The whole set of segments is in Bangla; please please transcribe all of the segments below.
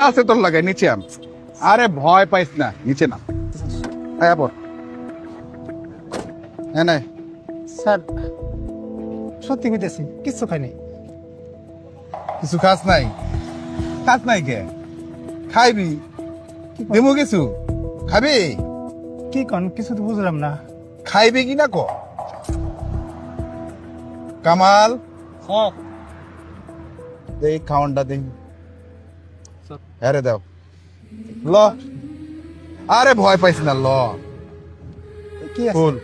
আছে তোর লাগে নিচে আন। আরে ভয় পাইস না, নিচে না। হ্যাঁ বল। হ্যাঁ নাই স্যার সত্যি কইতেছি কিচ্ছু খাই নাই। কিছু খাস নাই? খাস নাই কে? খাইবি? দেবো কিছু খাবি? কি কন কিছু তো বুঝলাম না। খাইবি কি না ক? কামাল দেই খাওয়ানটা দেই। হ্যাঁ রে দাও ল। আরে ভয় পাইস না, ল। কি আছে ফুল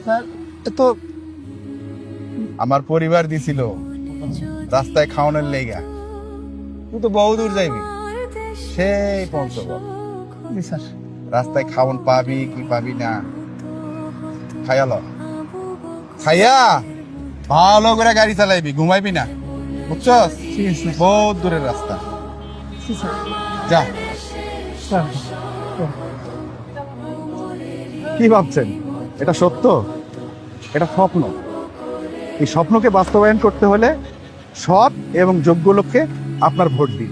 স্যার? তো আমার পরিবার দিছিল রাস্তায় খাওয়ানোর লেগা। তুই তো বহু দূর যাইবি, সেই পঞ্চগড়। জি স্যার। রাস্তায় খাওয়ান পাবি কি পাবি না খাইয়া ল। খাইয়া ভালো করে গাড়ি চালাইবি, ঘুমাইবি না, বুঝছস? ঠিক আছে বহুত দূরের রাস্তা। জি স্যার। যা। স্যার কি ভাবছেন এটা সত্য? এটা স্বপ্ন। এই স্বপ্নকে বাস্তবায়ন করতে হলে সৎ এবং যোগ্য লোককে আপনার ভোট দিন।